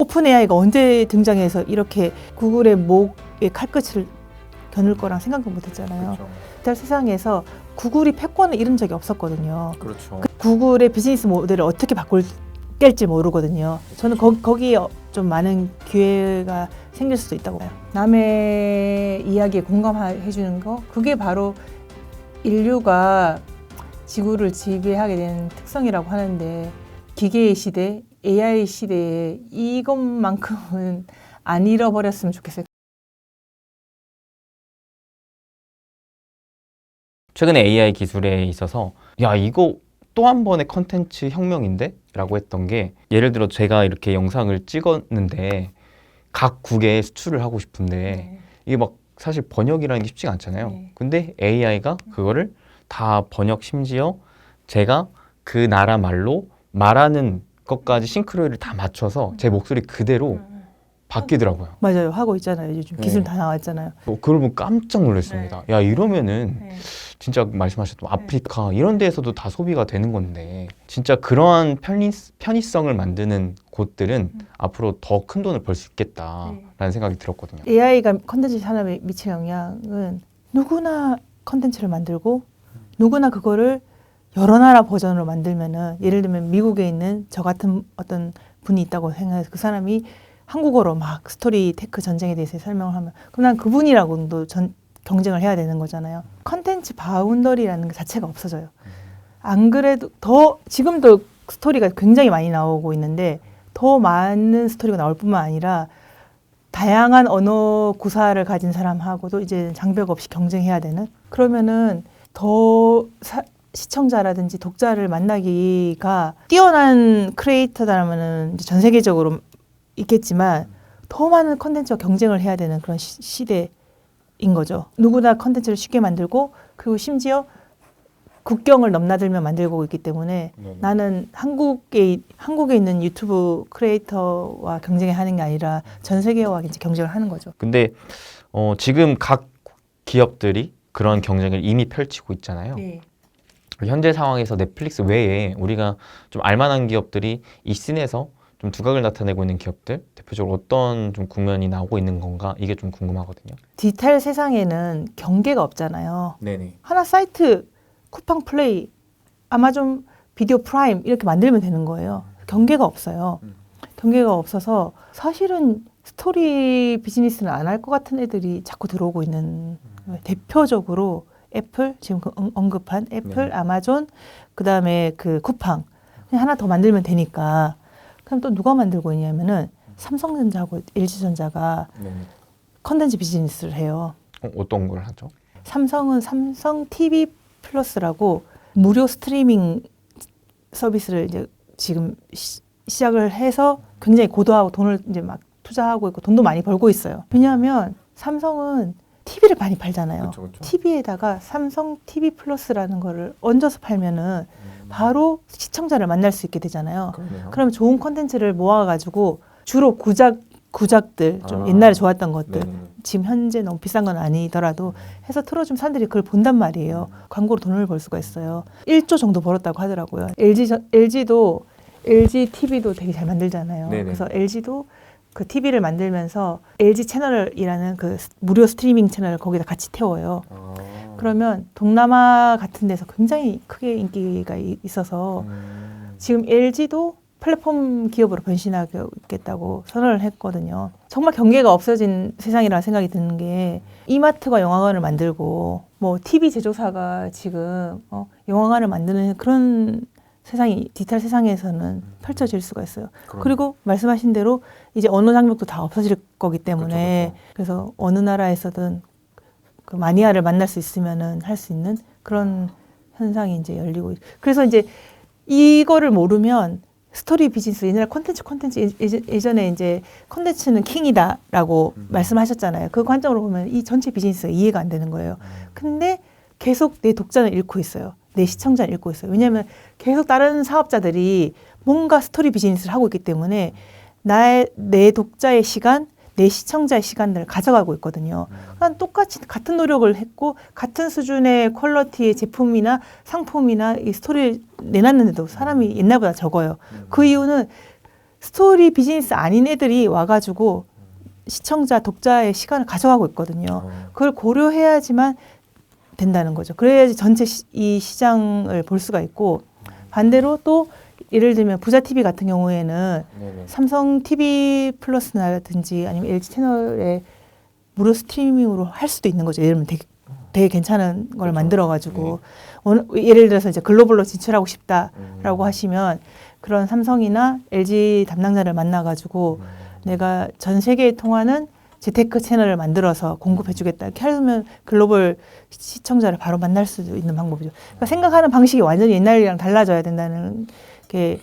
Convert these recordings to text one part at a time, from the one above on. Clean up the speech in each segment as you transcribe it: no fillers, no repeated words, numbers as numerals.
오픈 AI가 언제 등장해서 이렇게 구글의 목에 칼끝을 겨눌 거랑 생각도 못했잖아요. 그렇죠. 디지털 세상에서 구글이 패권을 잃은 적이 없었거든요. 그렇죠. 구글의 비즈니스 모델을 어떻게 바꿀지 모르거든요. 저는 거기에 좀 많은 기회가 생길 수도 있다고 봐요. 남의 이야기에 공감해 주는 거, 그게 바로 인류가 지구를 지배하게 된 특성이라고 하는데, 기계의 시대, AI 시대에 이것만큼은 안 잃어버렸으면 좋겠어요. 최근에 AI 기술에 있어서 야 이거 또 한 번의 컨텐츠 혁명인데? 라고 했던 게, 예를 들어 제가 이렇게 영상을 찍었는데 각 국에 수출을 하고 싶은데 이게 막 사실 번역이라는 게 쉽지가 않잖아요. 네. 근데 AI가 그거를 다 번역, 심지어 제가 그 나라 말로 말하는 것까지 싱크로율을 다 맞춰서 제 목소리 그대로 바뀌더라고요. 맞아요. 하고 있잖아요. 요즘 기술 다 나왔잖아요. 그걸 보고 깜짝 놀랐습니다. 야 이러면은 네. 진짜 말씀하셨던 아프리카 이런 데에서도 다 소비가 되는 건데, 진짜 그러한 편의성을 만드는 곳들은 앞으로 더 큰 돈을 벌 수 있겠다라는 생각이 들었거든요. AI가 컨텐츠 산업에 미치는 영향은, 누구나 컨텐츠를 만들고 누구나 그거를 여러 나라 버전으로 만들면은, 예를 들면 미국에 있는 저 같은 어떤 분이 있다고 생각해서 그 사람이 한국어로 막 스토리 테크 전쟁에 대해서 설명을 하면, 그럼 난 그분이라고도 경쟁을 해야 되는 거잖아요. 컨텐츠 바운더리라는 것 자체가 없어져요. 안 그래도 지금도 스토리가 굉장히 많이 나오고 있는데, 더 많은 스토리가 나올 뿐만 아니라 다양한 언어 구사를 가진 사람하고도 이제 장벽 없이 경쟁해야 되는, 그러면은 더 시청자라든지 독자를 만나기가 뛰어난 크리에이터라면은 이제 전 세계적으로 있겠지만, 더 많은 컨텐츠와 경쟁을 해야 되는 그런 시대인 거죠. 누구나 컨텐츠를 쉽게 만들고, 그리고 심지어 국경을 넘나들며 만들고 있기 때문에 나는 한국에 있는 유튜브 크리에이터와 경쟁하는 게 아니라 전 세계와 이제 경쟁을 하는 거죠. 근데 지금 각 기업들이 그런 경쟁을 이미 펼치고 있잖아요. 네. 현재 상황에서 넷플릭스 외에 우리가 좀 알만한 기업들이 이 씬에서 좀 두각을 나타내고 있는 기업들, 대표적으로 어떤 좀 국면이 나오고 있는 건가, 이게 좀 궁금하거든요. 디지털 세상에는 경계가 없잖아요. 네네. 하나 사이트, 쿠팡 플레이, 아마존 비디오 프라임 이렇게 만들면 되는 거예요. 경계가 없어요. 경계가 없어서 사실은 스토리 비즈니스는 안 할 것 같은 애들이 자꾸 들어오고 있는 거예요. 대표적으로 애플, 지금 언급한 애플, 아마존, 그 다음에 그 쿠팡, 그냥 하나 더 만들면 되니까. 그럼 또 누가 만들고 있냐면은 삼성전자하고 LG전자가 컨텐츠 비즈니스를 해요. 어떤 걸 하죠? 삼성은 삼성 TV 플러스라고 무료 스트리밍 서비스를 이제 지금 시작을 해서 굉장히 고도하고 돈을 이제 막 투자하고 있고 돈도 많이 벌고 있어요. 왜냐하면 삼성은 TV를 많이 팔잖아요. 그쵸. TV에다가 삼성 TV 플러스라는 거를 얹어서 팔면은 바로 시청자를 만날 수 있게 되잖아요. 그러면 좋은 콘텐츠를 모아가지고 주로 구작들, 좀 옛날에 좋았던 것들, 지금 현재 너무 비싼 건 아니더라도 해서 틀어주면 사람들이 그걸 본단 말이에요. 광고로 돈을 벌 수가 있어요. 1조 정도 벌었다고 하더라고요. LG도 LG TV도 되게 잘 만들잖아요. 그래서 LG도 그 TV를 만들면서 LG 채널이라는 그 무료 스트리밍 채널을 거기다 같이 태워요. 그러면 동남아 같은 데서 굉장히 크게 인기가 있어서 지금 LG도 플랫폼 기업으로 변신하겠다고 선언을 했거든요. 정말 경계가 없어진 세상이라는 생각이 드는 게, 이마트가 영화관을 만들고 뭐 TV 제조사가 지금 영화관을 만드는 그런 세상이 디지털 세상에서는 펼쳐질 수가 있어요. 그리고 말씀하신 대로 이제 언어 장벽도 다 없어질 거기 때문에, 그래서 어느 나라에서든 그 마니아를 만날 수 있으면은 할 수 있는 그런 현상이 이제 열리고, 그래서 이제 이거를 모르면 스토리 비즈니스, 옛날에 콘텐츠 예전에 이제 콘텐츠는 킹이다라고 말씀하셨잖아요. 그 관점으로 보면 이 전체 비즈니스가 이해가 안 되는 거예요. 근데 계속 내 독자는 잃고 있어요. 내 시청자는 잃고 있어요. 왜냐하면 계속 다른 사업자들이 뭔가 스토리 비즈니스를 하고 있기 때문에 내 독자의 시간, 내 시청자의 시간들을 가져가고 있거든요. 그러니까 똑같이 같은 노력을 했고 같은 수준의 퀄리티의 제품이나 상품이나 이 스토리를 내놨는데도 사람이 옛날보다 적어요. 그 이유는 스토리 비즈니스 아닌 애들이 와가지고 시청자, 독자의 시간을 가져가고 있거든요. 그걸 고려해야지만 된다는 거죠. 그래야지 전체 이 시장을 볼 수가 있고 반대로 또 예를 들면 부자 TV 같은 경우에는 네네. 삼성 TV 플러스라든지 아니면 LG 채널에 무료 스트리밍으로 할 수도 있는 거죠. 예를 들면 되게 괜찮은 걸 그렇죠. 만들어가지고 예를 들어서 이제 글로벌로 진출하고 싶다라고 하시면 그런 삼성이나 LG 담당자를 만나가지고 내가 전 세계에 통하는 재테크 채널을 만들어서 공급해주겠다. 이렇게 하면 글로벌 시청자를 바로 만날 수도 있는 방법이죠. 그러니까 생각하는 방식이 완전히 옛날이랑 달라져야 된다는 게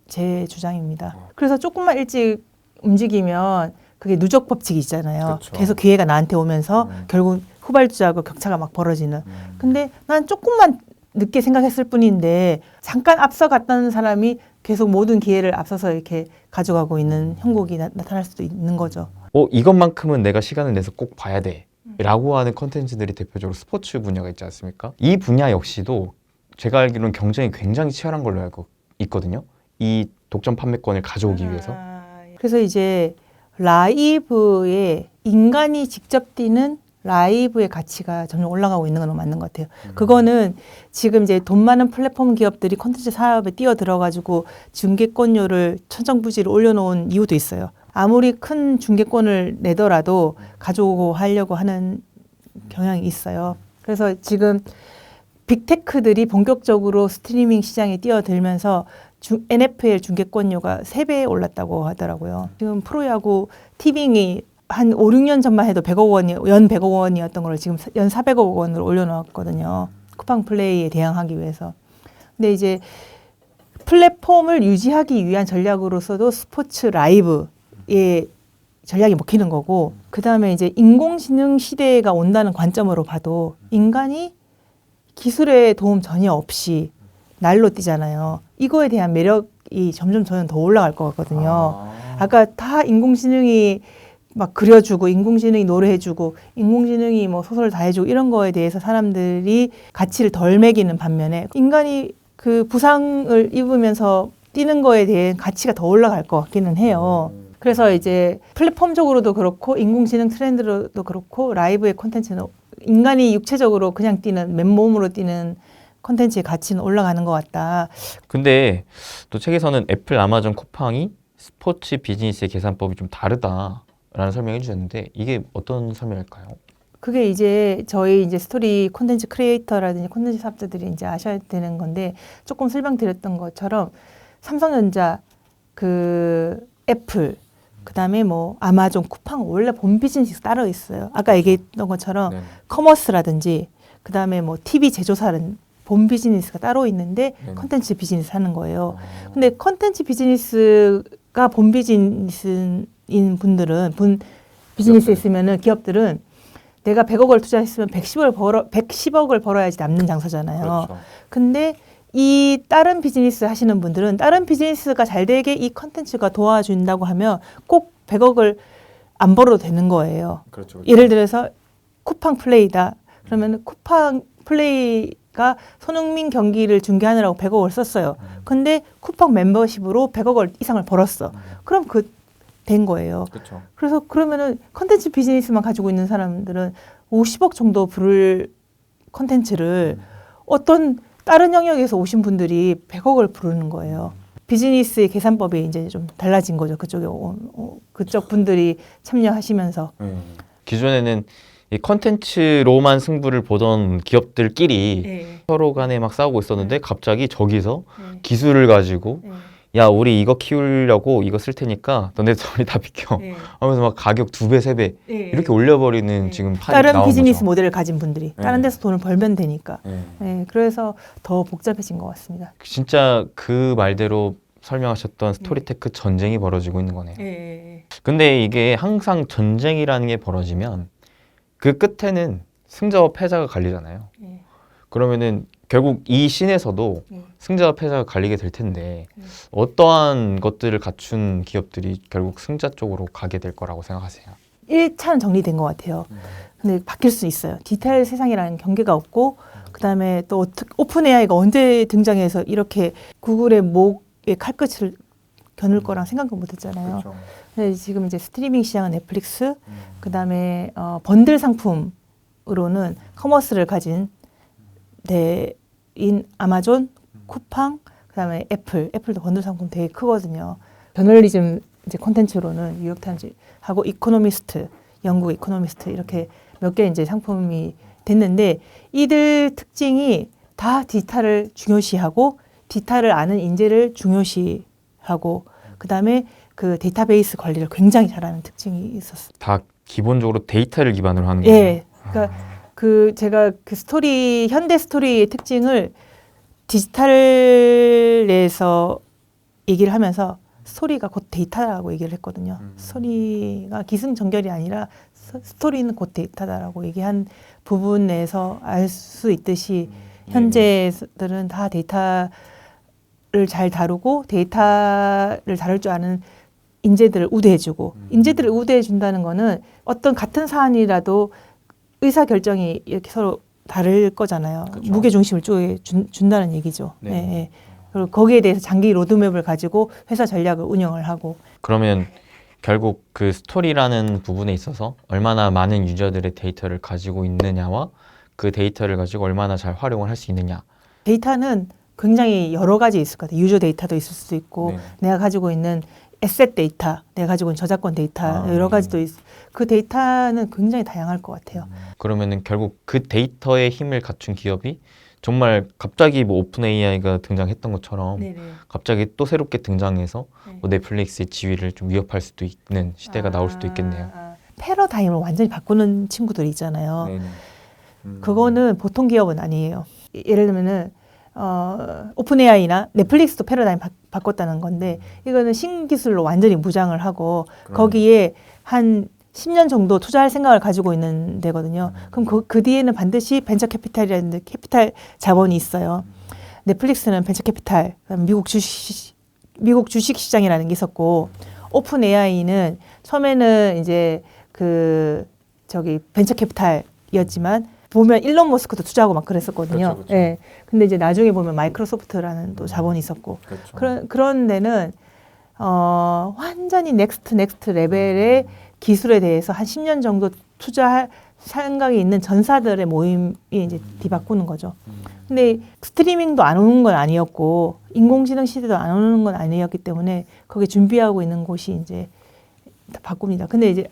제 주장입니다. 그래서 조금만 일찍 움직이면 그게 누적 법칙이 있잖아요. 그렇죠. 계속 기회가 나한테 오면서 결국 후발주자하고 격차가 막 벌어지는. 근데 난 조금만 늦게 생각했을 뿐인데 잠깐 앞서갔다는 사람이 계속 모든 기회를 앞서서 이렇게 가져가고 있는 형국이 나타날 수도 있는 거죠. 이것만큼은 내가 시간을 내서 꼭 봐야 돼 라고 하는 컨텐츠들이 대표적으로 스포츠 분야가 있지 않습니까? 이 분야 역시도 제가 알기로는 경쟁이 굉장히 치열한 걸로 알고 있거든요. 이 독점 판매권을 가져오기 위해서. 그래서 이제 라이브에 인간이 직접 뛰는 라이브의 가치가 점점 올라가고 있는 건 맞는 것 같아요. 그거는 지금 이제 돈 많은 플랫폼 기업들이 콘텐츠 사업에 뛰어들어가지고 중계권료를 천정부지를 올려놓은 이유도 있어요. 아무리 큰 중계권을 내더라도 가져오고 하려고 하는 경향이 있어요. 그래서 지금 빅테크들이 본격적으로 스트리밍 시장에 뛰어들면서 NFL 중계권료가 3배 올랐다고 하더라고요. 지금 프로야구 티빙이 한 5, 6년 전만 해도 100억 원이, 연 100억 원이었던 걸 지금 연 400억 원으로 올려놓았거든요. 쿠팡 플레이에 대항하기 위해서. 근데 이제 플랫폼을 유지하기 위한 전략으로서도 스포츠 라이브의 전략이 먹히는 거고, 그 다음에 이제 인공지능 시대가 온다는 관점으로 봐도 인간이 기술의 도움 전혀 없이 날로 뛰잖아요. 이거에 대한 매력이 점점 저는 더 올라갈 것 같거든요. 아까 다 인공지능이 막 그려주고 인공지능이 노래해주고 인공지능이 뭐 소설 다 해주고 이런 거에 대해서 사람들이 가치를 덜 매기는 반면에 인간이 그 부상을 입으면서 뛰는 거에 대한 가치가 더 올라갈 것 같기는 해요. 그래서 이제 플랫폼적으로도 그렇고 인공지능 트렌드로도 그렇고 라이브의 콘텐츠는 인간이 육체적으로 그냥 뛰는 맨몸으로 뛰는 콘텐츠의 가치는 올라가는 것 같다. 근데 또 책에서는 애플, 아마존, 쿠팡이 스포츠 비즈니스의 계산법이 좀 다르다라는 설명해 주셨는데 이게 어떤 설명일까요? 그게 이제 저희 이제 스토리 콘텐츠 크리에이터라든지 콘텐츠 사업자들이 이제 아셔야 되는 건데 조금 설명드렸던 것처럼 삼성전자, 애플, 그다음에 뭐 아마존, 쿠팡 원래 본 비즈니스 따로 있어요. 아까 얘기했던 것처럼 커머스라든지 그다음에 뭐 TV 제조사는 본 비즈니스가 따로 있는데 컨텐츠 비즈니스 하는 거예요. 근데 컨텐츠 비즈니스가 본 비즈니스인 분들은 비즈니스에 있으면은 기업들은 내가 100억을 투자했으면 110억을 벌어야지 남는 장사잖아요. 그렇죠. 근데 이 다른 비즈니스 하시는 분들은 다른 비즈니스가 잘 되게 이 컨텐츠가 도와준다고 하면 꼭 100억을 안 벌어도 되는 거예요. 그렇죠. 예를 들어서 쿠팡 플레이다. 그러면 쿠팡 플레이가 손흥민 경기를 중계하느라고 100억을 썼어요. 근데 쿠팡 멤버십으로 100억 이상을 벌었어. 그럼 된 거예요. 그렇죠. 그래서 그러면은 컨텐츠 비즈니스만 가지고 있는 사람들은 50억 정도 부를 컨텐츠를 어떤 다른 영역에서 오신 분들이 100억을 부르는 거예요. 비즈니스의 계산법이 이제 좀 달라진 거죠. 그쪽 분들이 참여하시면서. 기존에는 이 컨텐츠로만 승부를 보던 기업들끼리 서로 간에 막 싸우고 있었는데 갑자기 저기서 기술을 가지고 야 우리 이거 키우려고 이거 쓸 테니까 너네 둘이 다 비켜 하면서 막 가격 2배, 3배 이렇게 올려버리는 지금 판이 다른 나온 비즈니스 거죠. 모델을 가진 분들이 다른 데서 돈을 벌면 되니까. 그래서 더 복잡해진 것 같습니다. 진짜 그 말대로 설명하셨던 스토리테크 전쟁이 벌어지고 있는 거네요. 근데 이게 항상 전쟁이라는 게 벌어지면 그 끝에는 승자와 패자가 갈리잖아요. 그러면은 결국 이 씬에서도 승자와 패자가 갈리게 될 텐데 어떠한 것들을 갖춘 기업들이 결국 승자 쪽으로 가게 될 거라고 생각하세요? 1차는 정리된 것 같아요. 근데 바뀔 수 있어요. 디지털 세상이라는 경계가 없고 그다음에 또 오픈 AI가 언제 등장해서 이렇게 구글의 목에 칼끝을 겨눌 거랑 생각도 못 했잖아요. 그렇죠. 근데 지금 이제 스트리밍 시장은 넷플릭스, 그다음에 번들 상품으로는 커머스를 가진 데인 아마존, 쿠팡, 그다음에 애플도 번들 상품 되게 크거든요. 저널리즘 이제 콘텐츠로는 뉴욕타임즈하고 이코노미스트, 영국 이코노미스트 이렇게 몇 개 이제 상품이 됐는데 이들 특징이 다 디지털을 중요시하고 디지털을 아는 인재를 중요시하고 그다음에 그 데이터베이스 관리를 굉장히 잘하는 특징이 있었어요. 다 기본적으로 데이터를 기반으로 하는 거예요. 예. 그러니까 그 제가 그 스토리 현대 스토리의 특징을 디지털에서 얘기를 하면서 스토리가 곧 데이터라고 얘기를 했거든요. 스토리가 기승전결이 아니라 스토리는 곧 데이터다라고 얘기한 부분에서 알 수 있듯이 현재들은 다 데이터를 잘 다루고 데이터를 다룰 줄 아는 인재들을 우대해주고 인재들을 우대해준다는 거는 어떤 같은 사안이라도 의사결정이 이렇게 서로 다를 거잖아요. 그렇죠. 무게중심을 준다는 얘기죠. 네. 네. 네. 그리고 거기에 대해서 장기 로드맵을 가지고 회사 전략을 운영을 하고 그러면 결국 그 스토리라는 부분에 있어서 얼마나 많은 유저들의 데이터를 가지고 있느냐와 그 데이터를 가지고 얼마나 잘 활용을 할 수 있느냐. 데이터는 굉장히 여러 가지 있을 것 같아요. 유저 데이터도 있을 수도 있고 네. 내가 가지고 있는 에셋 데이터, 내가 가지고 있는 저작권 데이터 여러 가지도 그 데이터는 굉장히 다양할 것 같아요. 그러면은 결국 그 데이터의 힘을 갖춘 기업이 정말 갑자기 뭐 오픈 AI가 등장했던 것처럼 네네. 갑자기 또 새롭게 등장해서 네. 뭐 넷플릭스의 지위를 좀 위협할 수도 있는 시대가 나올 수도 있겠네요. 패러다임을 완전히 바꾸는 친구들이 있잖아요. 네네. 그거는 보통 기업은 아니에요. 예를 들면은 오픈 AI나 넷플릭스도 패러다임 바꿨다는 건데 이거는 신기술로 완전히 무장을 하고 거기에 한 10년 정도 투자할 생각을 가지고 있는 데거든요. 그럼 그 뒤에는 반드시 벤처 캐피탈이라는 캐피탈 자본이 있어요. 넷플릭스는 벤처 캐피탈, 미국 주식 시장이라는 게 있었고 오픈 AI는 처음에는 이제 벤처 캐피탈이었지만 보면 일론 머스크도 투자하고 막 그랬었거든요. 그렇죠. 예. 근데 이제 나중에 보면 마이크로소프트라는 또 자본이 있었고 그렇죠. 그런 데는 완전히 넥스트 레벨의 기술에 대해서 한 10년 정도 투자할 생각이 있는 전사들의 모임이 이제 뒤바꾸는 거죠. 근데 스트리밍도 안 오는 건 아니었고 인공지능 시대도 안 오는 건 아니었기 때문에 거기에 준비하고 있는 곳이 이제 바꿉니다. 근데 이제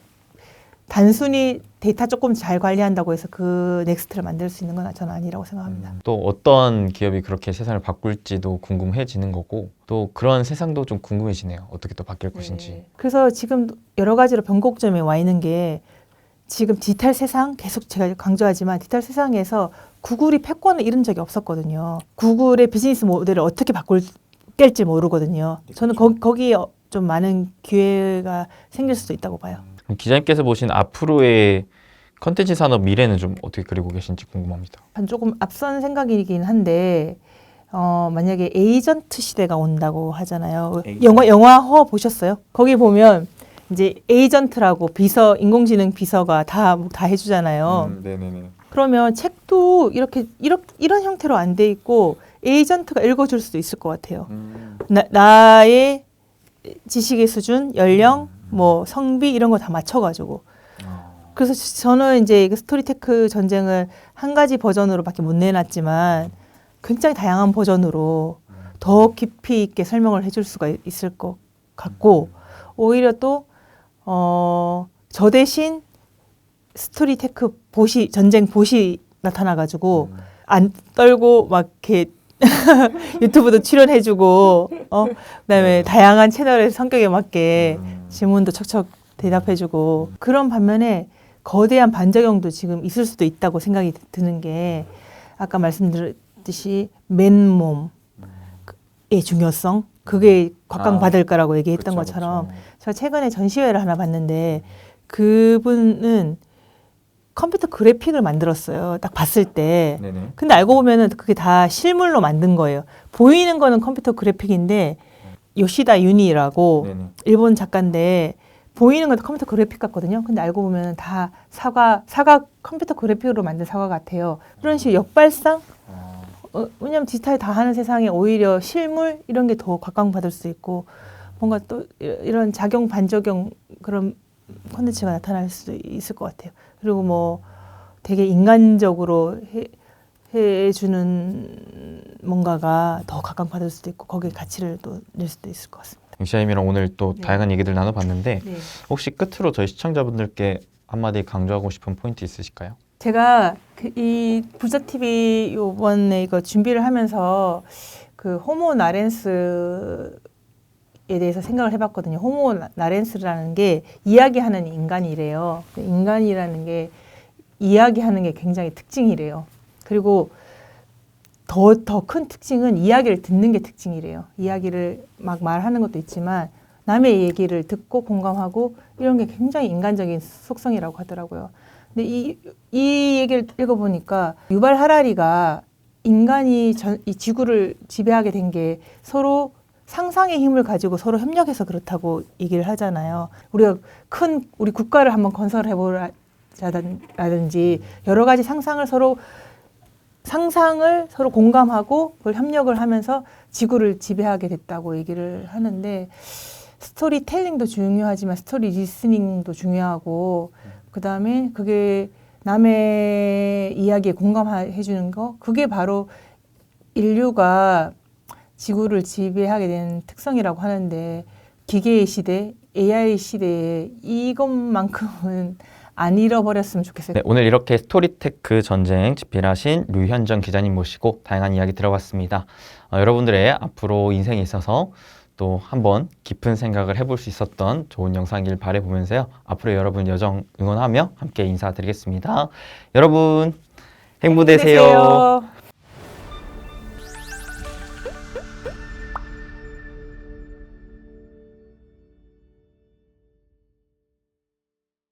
단순히 데이터 조금 잘 관리한다고 해서 그 넥스트를 만들 수 있는 건 저는 아니라고 생각합니다. 또 어떤 기업이 그렇게 세상을 바꿀지도 궁금해지는 거고 또 그런 세상도 좀 궁금해지네요. 어떻게 또 바뀔 것인지. 그래서 지금 여러 가지로 변곡점에 와 있는 게 지금 디지털 세상 계속 제가 강조하지만 디지털 세상에서 구글이 패권을 잃은 적이 없었거든요. 구글의 비즈니스 모델을 어떻게 깰지 모르거든요. 저는 거기에 좀 많은 기회가 생길 수도 있다고 봐요. 그럼 기자님께서 보신 앞으로의 컨텐츠 산업 미래는 좀 어떻게 그리고 계신지 궁금합니다. 조금 앞선 생각이긴 한데 만약에 에이전트 시대가 온다고 하잖아요. 영화허 보셨어요? 거기 보면 이제 에이전트라고 인공지능 비서가 다 해주잖아요. 네네네. 그러면 책도 이런 형태로 안 돼 있고 에이전트가 읽어줄 수도 있을 것 같아요. 나의 지식의 수준, 연령, 뭐 성비 이런 거 다 맞춰가지고. 그래서 저는 이제 스토리테크 전쟁을 한 가지 버전으로밖에 못 내놨지만 굉장히 다양한 버전으로 더 깊이 있게 설명을 해줄 수가 있을 것 같고 오히려 또 저 대신 스토리테크 전쟁 봇이 나타나가지고 안 떨고 막 이렇게 유튜브도 출연해주고 그다음에 다양한 채널의 성격에 맞게 질문도 척척 대답해주고 그런 반면에 거대한 반작용도 지금 있을 수도 있다고 생각이 드는 게 아까 말씀드렸듯이 맨몸의 중요성 그게 각광받을 거라고 얘기했던 그쵸, 것처럼 그쵸. 제가 최근에 전시회를 하나 봤는데 그분은 컴퓨터 그래픽을 만들었어요. 딱 봤을 때. 네네. 근데 알고 보면은 그게 다 실물로 만든 거예요. 보이는 거는 컴퓨터 그래픽인데 요시다 유니라고 네네. 일본 작가인데 보이는 건 컴퓨터 그래픽 같거든요. 근데 알고 보면 다 사과 컴퓨터 그래픽으로 만든 사과 같아요. 그런 식으로 역발상? 왜냐면 디지털이 다 하는 세상에 오히려 실물 이런 게 더 각광받을 수 있고 뭔가 또 이런 작용 반작용 그런 콘텐츠가 나타날 수도 있을 것 같아요. 그리고 뭐 되게 인간적으로 해주는 뭔가가 더 각광받을 수도 있고 거기에 가치를 또 낼 수도 있을 것 같습니다. 응시아님이랑 오늘 또 네. 다양한 얘기들 나눠봤는데 네. 혹시 끝으로 저희 시청자분들께 한마디 강조하고 싶은 포인트 있으실까요? 제가 이 부자 TV 요번에 이거 준비를 하면서 그 호모 나렌스에 대해서 생각을 해봤거든요. 호모 나렌스라는 게 이야기하는 인간이래요. 인간이라는 게 이야기하는 게 굉장히 특징이래요. 그리고 더 큰 특징은 이야기를 듣는 게 특징이래요. 이야기를 막 말하는 것도 있지만 남의 얘기를 듣고 공감하고 이런 게 굉장히 인간적인 속성이라고 하더라고요. 근데 이 얘기를 읽어보니까 유발 하라리가 인간이 이 지구를 지배하게 된 게 서로 상상의 힘을 가지고 서로 협력해서 그렇다고 얘기를 하잖아요. 우리가 우리 국가를 한번 건설해보자든지 여러 가지 상상을 서로 공감하고 그걸 협력을 하면서 지구를 지배하게 됐다고 얘기를 하는데 스토리텔링도 중요하지만 스토리 리스닝도 중요하고 그다음에 그게 남의 이야기에 공감해 주는 거 그게 바로 인류가 지구를 지배하게 된 특성이라고 하는데 기계의 시대, AI 시대에 이것만큼은 안 잃어버렸으면 좋겠어요. 네, 오늘 이렇게 스토리테크 전쟁 집필하신 류현정 기자님 모시고 다양한 이야기 들어봤습니다. 여러분들의 앞으로 인생에 있어서 또 한번 깊은 생각을 해볼 수 있었던 좋은 영상이길 바라보면서요. 앞으로 여러분 여정 응원하며 함께 인사드리겠습니다. 여러분 행복 되세요.